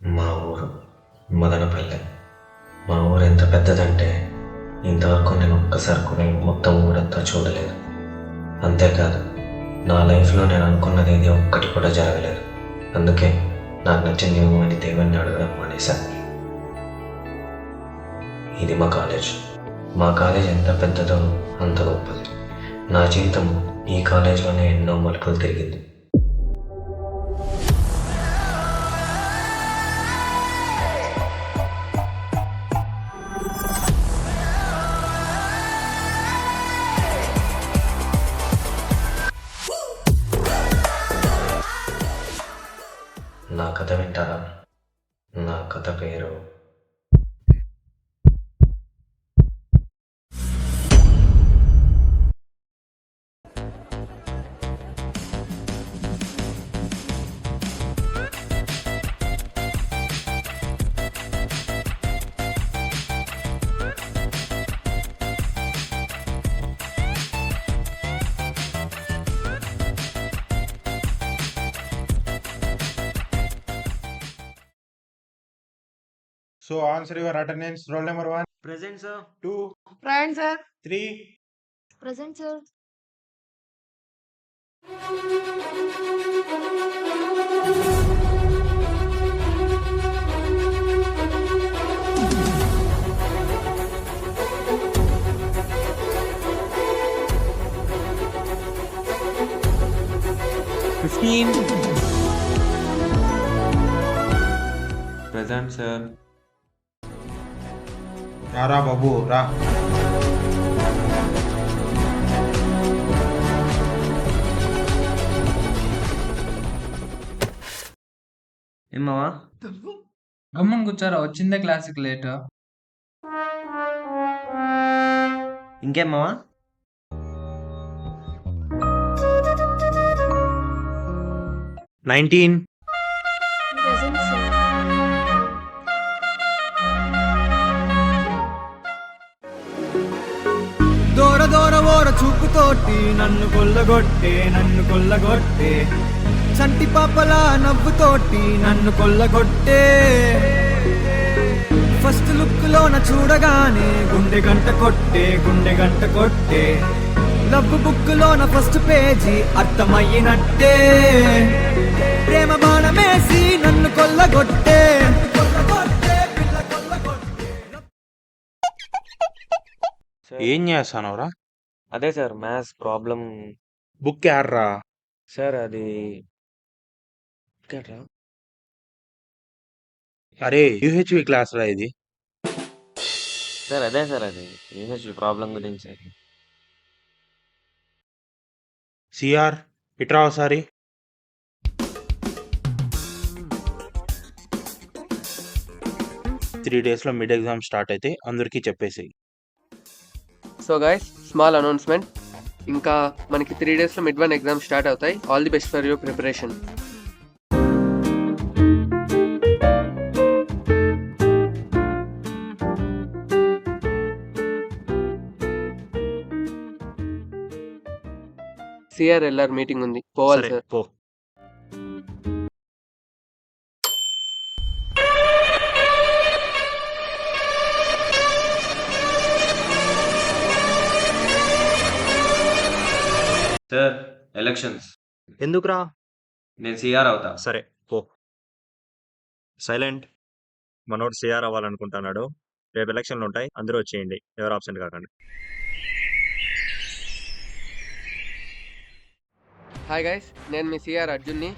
మా ఊరు మదనపల్లె. మా ఊరు ఎంత పెద్దదంటే ఇంతవరకు నేను ఒక్కసారి కూడా మొత్తం ఊరంతా చూడలేదు. అంతేకాదు, నా లైఫ్లో నేను అనుకున్నది ఏది ఒక్కటి కూడా జరగలేదు. అందుకే నాకు నచ్చింది ఏమో అని దేవుణ్ణి అడగడం మానేశాను. ఇది మా కాలేజ్ ఎంత పెద్దదో అంత గొప్పది. నా జీవితం ఈ కాలేజ్లోనే ఎన్నో మలుపులు తిరిగింది. నా కథ వింటారా? నా కథ పేరు So answer your attendance. Roll number 1, Present, sir. 2, Present, sir. 3. Present, sir. Present, sir. Ra Babu, Ra. ఏమావా గమ్మని కూర్చోరా, వచ్చిందే క్లాసిక్ లేట్. ఇంకేమావా? Present, sir. దూర దూర ఓర చూపుతోటి నన్ను కొల్లగొట్టే చంటి పాపల నవ్వుతోటి నన్ను కొల్లగొట్టే ఫస్ట్ లుక్ లోన చూడగానే గుండె గంట కొట్టే లవ్ బుక్ లోన ఫస్ట్ పేజీ అర్థమయ్యినట్టే ప్రేమ బాణమేసి నన్ను కొల్లగొట్టే ఏం చేస్తానవరా? అదే సార్, మ్యాథ్స్ ప్రాబ్లం. బుక్ యార్రా? సార్ అది ఎక్కడ్రా? అరే యూహెచ్వి క్లాస్ రా ఇది. సార్ అదే సార్, అది యూహెచ్వి ప్రాబ్లం గురించి. సిఆర్ ఇట్రా ఒకసారి. త్రీ డేస్లో మిడ్ ఎగ్జామ్ స్టార్ట్ అయితే అందరికీ చెప్పేసి. So guys, small announcement. ఇంకా మనకి 3 డేస్లో మిడ్ 1 ఎగ్జామ్ స్టార్ట్ అవుతాయి. All the best for your preparation. CRLR meeting ఉంది, పోవాలి సార్. పో. Sir, elections. ఎందుకురా? నేను సిఆర్ అవుతా. సరే పో. సైలెంట్. మనోడు సిఆర్ అవ్వాలనుకుంటున్నాడు. రేపు ఎలక్షన్లు ఉంటాయి, అందరూ వచ్చేయండి, ఎవరు ఆబ్సెంట్ కాకండి. హాయ్ గైస్, నేను మీ సిఆర్ అర్జున్ని.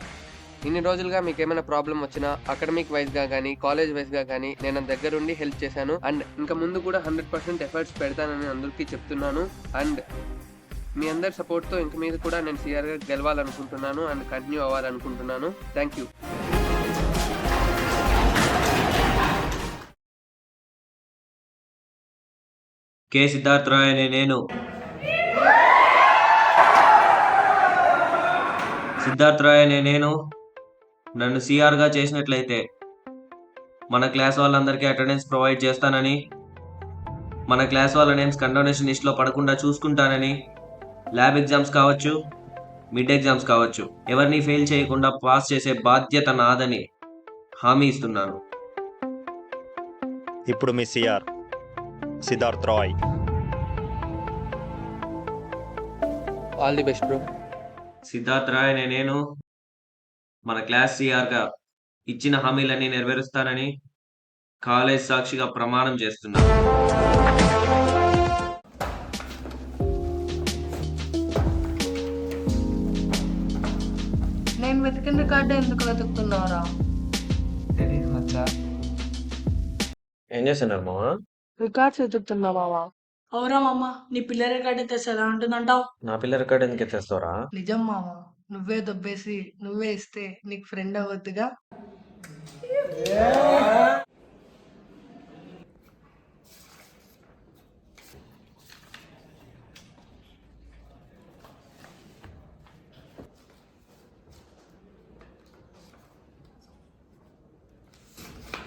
ఇన్ని రోజులుగా మీకు ఏమైనా ప్రాబ్లం వచ్చినా అకాడమిక్ వైజ్గా కానీ కాలేజ్ వైజ్గా కానీ నేను దగ్గరుండి హెల్ప్ చేశాను. అండ్ ఇంకా ముందు కూడా 100% ఎఫర్ట్స్ పెడతానని అందరికీ చెప్తున్నాను. అండ్ మీ అందరి సపోర్ట్తో ఇంక మీద కూడా నేను సిఆర్గా గెలవాలనుకుంటున్నాను అండ్ కంటిన్యూ అవ్వాలనుకుంటున్నాను. Thank you. K Siddharth Roy అనే నేను నన్ను సిఆర్గా చేసినట్లయితే మన క్లాస్ వాళ్ళందరికీ అటెండెన్స్ ప్రొవైడ్ చేస్తానని, మన క్లాస్ వాళ్ళ నేమ్స్ కండోనేషన్ లిస్ట్లో పడకుండా చూసుకుంటానని, ల్యాబ్ ఎగ్జామ్స్ కావచ్చు, మిడ్ ఎగ్జామ్స్ కావచ్చు, ఎవరిని ఫెయిల్ చేయకుండా పాస్ చేసే బాధ్యత నాదని హామీ ఇస్తున్నాను. ఇప్పుడు మీ CR Siddharth Roy. All the best bro. Siddharth Roy అనే నేను మన క్లాస్ సిఆర్గా ఇచ్చిన హామీలన్నీ నెరవేరుస్తానని కాలేజ్ సాక్షిగా ప్రమాణం చేస్తున్నాను. నేను వెతికిన రికార్డు ఎందుకు వెతుకుతున్నారా? తెలియదు మచ్చా. ఏం చేస్తున్నారు మామ? రికార్డ్స్ వెతుకుతున్నా బావా. అవురా మామ, నీ పిల్ల రికార్డు తెస్తే ఎలా ఉంటుందంటావు? నా పిల్ల రికార్డ్ ఎందుకు ఎత్తేస్తావురా? నిజం మావా, నువ్వే దొబ్బేసి నువ్వే ఇస్తే నీకు ఫ్రెండ్ అవ్వద్దుగా.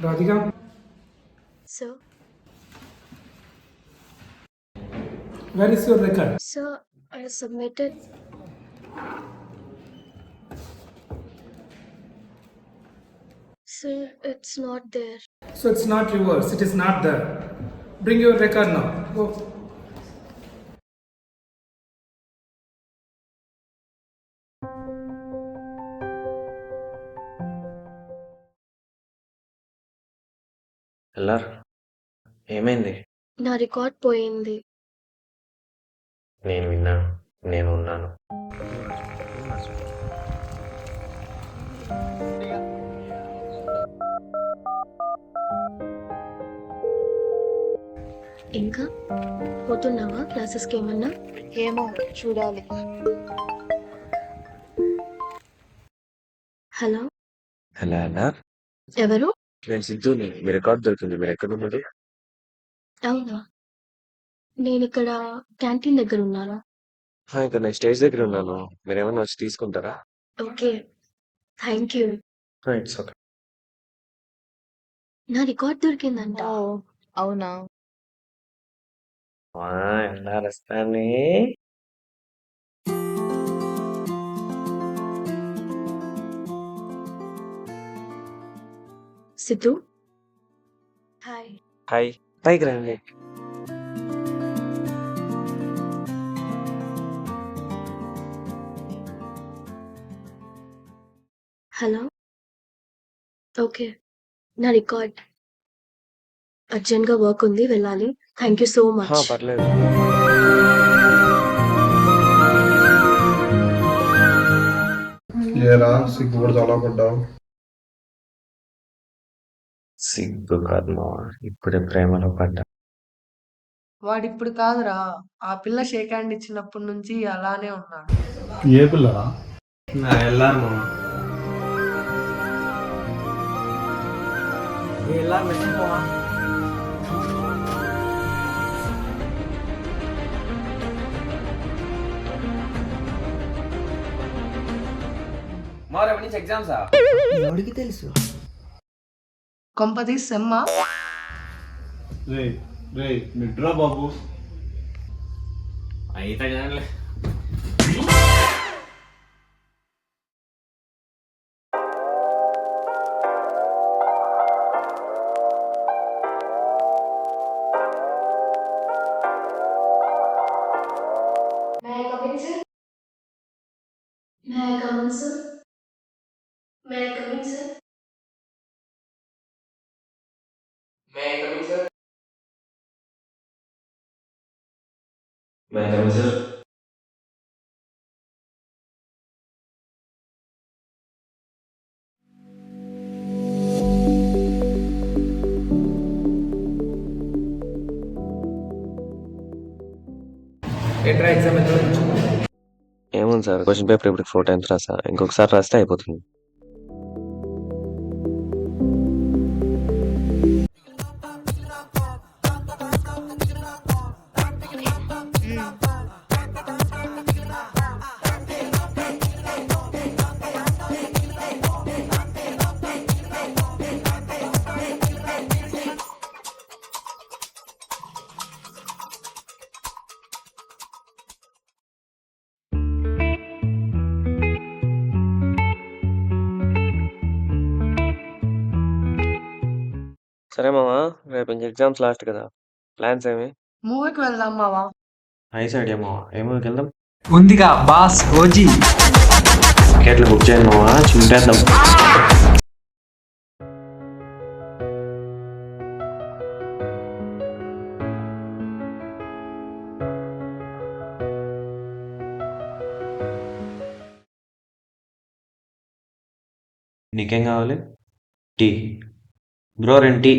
Radhika, Sir, where is your record? sir, I submitted. Sir, it's not there. So it's not yours, it is not there. Bring your record now. Go. ఎల్లార్, ఏమైంది? నా రికార్డ్ పోయింది. నేను విన్నాను, నేను ఉన్నాను. ఇంకా పోతున్నావా క్లాసెస్కి ఏమన్నా? ఏమో చూడాలి. హలో, హలో ఎల్లార్, ఎవరు? నేను సిద్ధుని. మీ రికార్డ్ దొరికింది. మీరు ఎక్కడ ఉన్నది? అవునా, నేను ఇక్కడ క్యాంటీన్ దగ్గర ఉన్నాను. ఇక్కడ నేను స్టేజ్ దగ్గర ఉన్నాను. మీరు ఏమన్నా వచ్చి తీసుకుంటారా? Okay, thank you. It's okay. నా రికార్డ్ దొరికిందంట. అవునా? ఎల్లార్ వస్తానే. సిద్ధు, హాయ్. హాయ్, పైకి రండి. హలో, ఓకే, నా రికార్డ్ అర్జెంట్గా వర్క్ ఉంది, వెళ్ళాలి. Thank you so much. పర్లేదు. ఏరా సిగ్గు కూడా చాలా పడ్డావు. సిగ్గు కాదు మావా, ఇప్పుడే ప్రేమలో పడ్డా. వాడిప్పుడు కాదురా, ఆ పిల్ల షేక్ హ్యాండ్ ఇచ్చినప్పటి నుంచి అలానే ఉన్నాడు. ఏ పిల్లరా? ఎల్లారు మామ. ఎవరికి తెలుసు? కొంపదీస్ సెమ్మా. రే రే నిడ్రా బాబు. అయితే కానీ May I come in, sir? May I come in, sir? May I come in, sir? May I coming sir? Sir. ఏంట్రా ఎగ్జామ్ ఎంత వచ్చింది? ఏముంది సార్, క్వశ్చన్ పేపర్ ఇప్పుడు 4 times రాసా. ఇంకొకసారి రాస్తే అయిపోతుంది. సరే మావా, రేపు ఇంక ఎగ్జామ్స్ లాస్ట్ కదా, ప్లాన్స్ ఏమి? మూవీకి వెళ్దాం మావా. నైస్ ఐడియా మావా. ఏ మూవీకి వెళ్దాం? ఉందిగా బాస్ ఓజీ. టికెట్లు బుక్ చేయండి మావా, చింపేద్దాం. నీకేం కావాలి? Tea bro, 2 tea.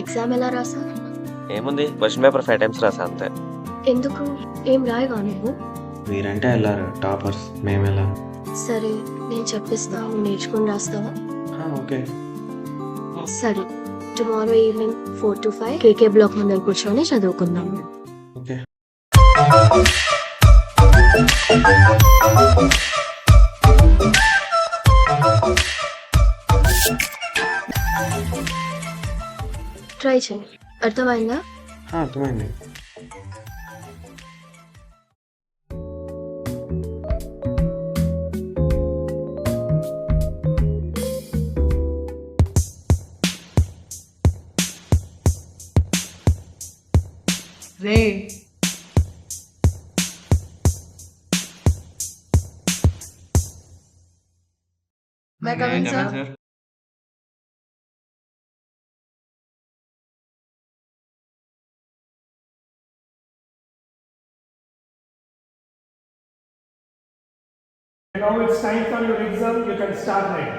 ఎగ్జామ్ ఎలా రాసా? ఏముంది, క్వశ్చన్ పేపర్ 5 టైమ్స్ రాసా అంతే. ఎందుకు? ఏం రాయవా నువ్వు? మీరంటే వెళ్ళారు టాపర్స్, మేము ఎలా? సరే నేను చెప్పిస్తా, నువ్వు నేర్చుకుని రాస్తావా? ఓకే. సరే, tomorrow evening 4 to 5 KK block ముందర కూర్చొని చదువుకుందాం. ఓకే. ట్రై చేయి, అర్థమైందా? అర్థమైంది. రే మే coming sir. Now it's time for your exam. You can start now.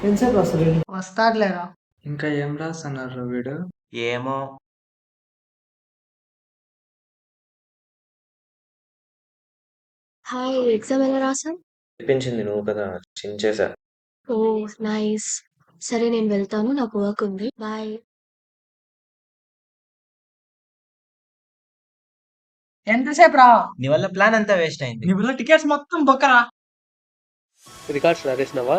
ఎంతసేపు వస్తుంది? వస్తాడులేరా. ఇంకా ఏం రాస్తున్నారు వీడు? ఏమో. హాయ్, ఎగ్జామ్ ఎలా రాసా? చెప్పించింది నువ్వు కదా, చించేసా. ఓ నైస్. సరే నేను వెళ్తాను, నాకు వర్క్ ఉంది. బాయ్. ఎంతసేపు రా? నీ వల్ల ప్లాన్ అంతా వేస్ట్ అయింది. నీ వల్ల టికెట్స్ మొత్తం బొక్కరా. రికార్డ్స్ రాసేసినావా?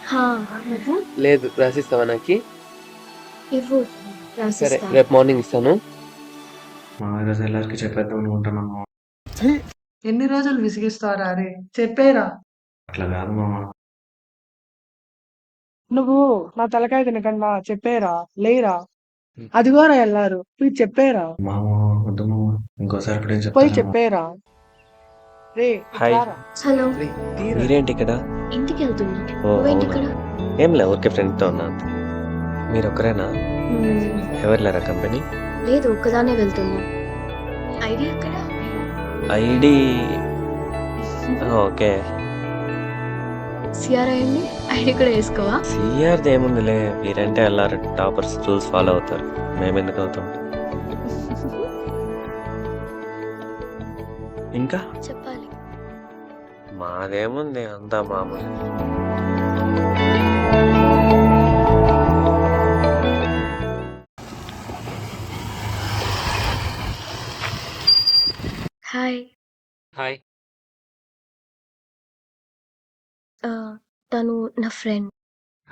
హా, నువ్వు లేదు, రాసిస్తావా నాకు? ఇవ్వు, సరే, రాసిస్తా. రేపు మార్నింగ్ ఇస్తాను. మా ఈరోజు ಎಲ್ಲరికి చెప్పేద్దాం అనుకుంటున్నాము. ఎన్ని రోజులు విసిగిస్తారా? రే చెప్పేరా. అట్లా కాదు మామ. నువ్వు నా తలకాయ తినకుండా చెప్పేరా. లేరా, అదిగోరా వెళ్ళారు. పోయి చెప్పేరా. మామ వద్దు మామ, ఇంకోసారి ఎప్పుడేం పోయి చెప్తాను. చెప్పేరా. రే హాయ్. ఇట్లారా. హలో, మీరేంటి ఇక్కడ? ఇంటికి వెళ్తున్నా. ఓ, నువ్వేంటి అవునా? ఇక్కడ? ఏం లే, ఊరికే ఫ్రెండ్తో ఉన్నా అంతే. మీరు ఒక్కరేనా? ఎవరు లేరా కంపెనీ? లేదు, ఒక్కదానే వెళ్తున్నా. ఐడి ఎక్కడ? ID okay. సిఆర్ అయ్యండి, ఐడి కూడా వేసుకోవా? సిఆర్ది ఏముందిలే, మీరంటే వెళ్ళారు టాపర్స్, రూల్స్ ఫాలో అవుతారు, మేమెందుకు అవుతాం? ఇంకా చెప్పాలి. మాదేముంది, అంతా మామూలు. హాయ్. హాయ్. తను నా friend.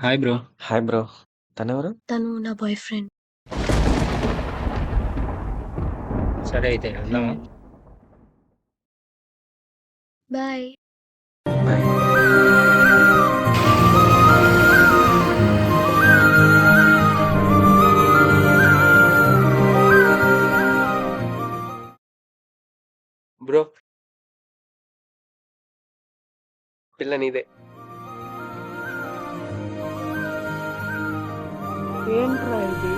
Hi bro. Hi bro. తనెవరు? తను నా బాయ్ ఫ్రెండ్. సరే అయితే వెళ్దామా? బాయ్. బాయ్. బ్రో, పిల్ల నీదే. ఏంట్రా ఇది?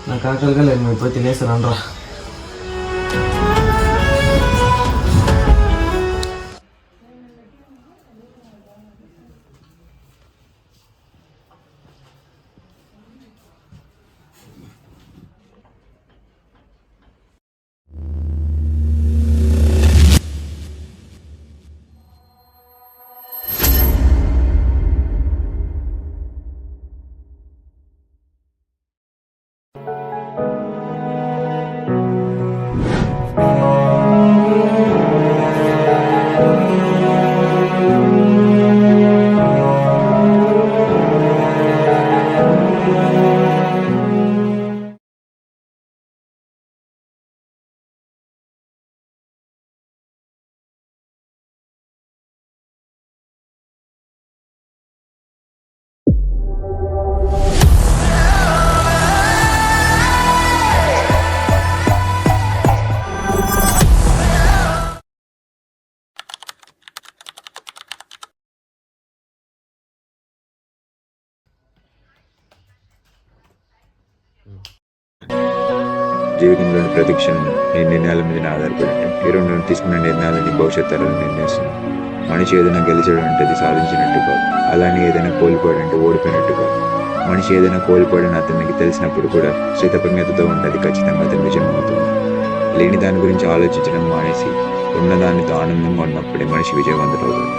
నాకు ఆకలిగా లేదు, మేము పోయి తినేస్తాను రా. జీవితంలోని ప్రతి క్షణం నీ నిర్ణయాల మీద ఆధారపడి ఉంటాయి. ఈ రెండు తీసుకున్న నిర్ణయాలని భవిష్యత్ తరాలను నిర్ణయిస్తుంది. మనిషి ఏదైనా గెలిచడం అంటే అది సాధించినట్టు కాదు, అలానే ఏదైనా కోల్పోవడం అంటే ఓడిపోయినట్టు కాదు. మనిషి ఏదైనా కోల్పోవడం అతనికి తెలిసినప్పుడు కూడా స్థితప్రజ్ఞతతో ఉంటే ఖచ్చితంగా అతని విజయం అవుతుంది. లేని దాని గురించి ఆలోచించడం మానేసి ఉన్నదానితో ఆనందంగా ఉన్నప్పుడే మనిషి విజయవంతుడవుతాడు.